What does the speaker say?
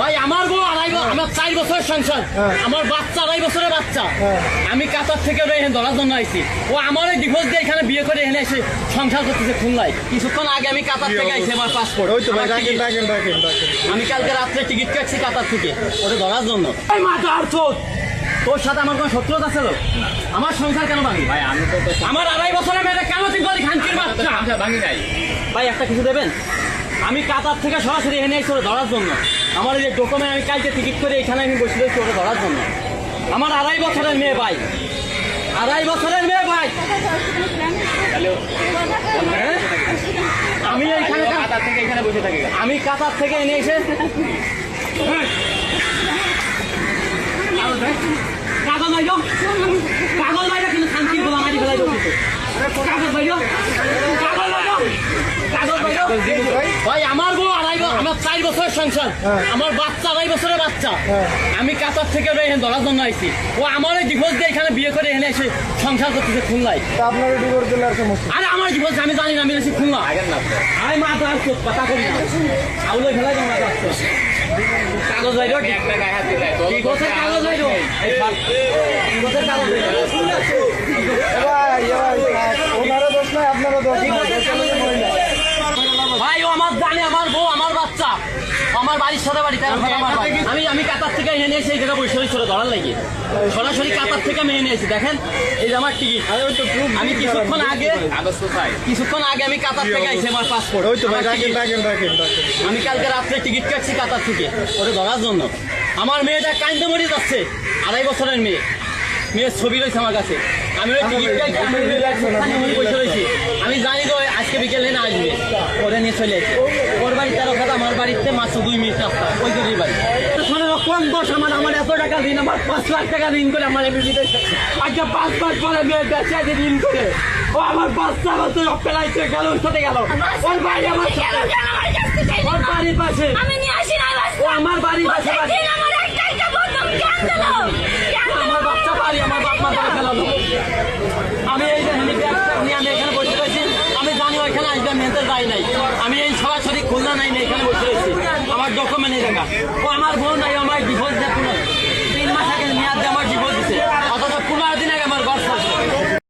ভাই আমার বউ আমার 4 বছরের সংসার, আমার বাচ্চা 2.5 বছরের বাচ্চা। আমি কাতার থেকে ধরার জন্য আইছি। ও আমার ডিভোর্স দিয়ে এখানে বিয়ে করে এখানে এসে সংসার করতেছে খুলনায়। কিছুক্ষণ আগে আমি কাতার থেকে আইছি, আমার পাসপোর্ট। আমি কালকে রাত্রে টিকিট কাটছি কাতার থেকে ওটা ধরার জন্য। তোর সাথে আমার কোনো শত্রুতা ছিল? আমার সংসার কেন ভাঙি? ভাই আমি তো আমার 2.5 বছরের মেয়েটা কেন তুই বলি খানকির বাচ্চা? ভাঙি নাই ভাই, একটা কিছু দেবেন? আমি কাতার থেকে সরাসরি এনে এসে ওরা ধরার জন্য। আমার এই যে ডকুমেন্ট আমি কালকে টিকিট করে এখানে আমি বসে রয়েছি ওরা ধরার জন্য। আমার 2.5 বছরের মেয়ে ভাই, 2.5 বছরের মেয়ে ভাই। আমি এইখানে কাতার থেকে এখানে বসে থাকি, আমি কাতার থেকে এনে এসে কাগজ বাইর, কাগজ বাইর, কিন্তু শান্তির গোলা মারি ফেলাই দিচ্ছে। কাগজ বাইর, কাগজ বাইর, কাগজ বাইর। ভাই আমার বউ আমার 4 বছরের সংসার, আমার বাচ্চা 2.5 বছরের বাচ্চা। আমি কাতার থেকে এখানে ধরার জন্য আইছি। ও আমার ডিভোর্স দিয়ে এখানে বিয়ে করে এখানে এসে সংসার করতেছে খুলনায়। আপনার ডিভোর্স দিলে আর সমস্যা? আরে আমার ডিভোর্স আমি জানি না, আমি এসেছি খুলনা। আরে মা তো আসছো কথা করি না, আউলে ফেলাই তোমরা আসছো। কাগজ বাইর, একটা গায়ে হাত দিলাই তো ঠিক আছে। কাগজ বাইর, এই কাগজের কাগজ বাইর। ওনারও দোষ নাই, আপনারও দোষ নাই। ভাই ও আমার জানে, আমার বউ আমার বাচ্চা, আমার বাড়ির সাথে বাড়ি। আমি কাতার থেকে এনে এসে এই জায়গা বসে সরে ধরার লাগে সরাসরি কাতার থেকে আমি এনে এসেছি। দেখেন এই যে আমার টিকিট। আমি কিছুক্ষণ আগে আমি কাতার থেকে আইছি, আমার পাসপোর্ট। আমি কালকে রাত্রে টিকিট কাটছি কাতার থেকে ওটা ধরার জন্য। আমার মেয়েটা কাইন্দে মরে যাচ্ছে, 2.5 বছরের মেয়ে। মেয়ের ছবি রয়েছে আমার কাছে। আমি ওই টিকিট বসে রয়েছি। আমি জানি তো আজকে বিকেলে না আসবে, ওরে নিয়ে চলে আসে। ওর বাড়ি 13 কথা, আমার বাড়িতে মাত্র 2 মিনিট রাস্তা, ওই জন্য বাড়ি। কম দোষ আমার, আমার এত টাকা ঋণ, আমার 5 লাখ টাকা ঋণ করে আমার আজকে 5 মাস পরে মেয়ে বেঁচে আছে ঋণ করে। ও আমার বাচ্চা বাচ্চা পেলাইছে গেল, ওর সাথে গেল। ওর বাড়ি আমার ওর বাড়ির পাশে, ও আমার বাড়ির পাশে। আমার বাচ্চা বাড়ি, আমার বাপ মা ধরে ফেলালো। আমি এই যে হ্যান্ডিক্যাপটা নিয়ে আমি এখানে বসে রয়েছি। আমি জানি ওইখানে আসবে, মেয়েতে যাই নাই। আমি এই সরাসরি খুলনা নাই না, এখানে বসে রয়েছি। আমার ডকুমেন্ট এই জায়গা। ও আমার বোন নাই, আমার ডিভোর্স দেয় 3 মাস আগে মেয়াদ দিয়ে আমার ডিভোর্স দিচ্ছে।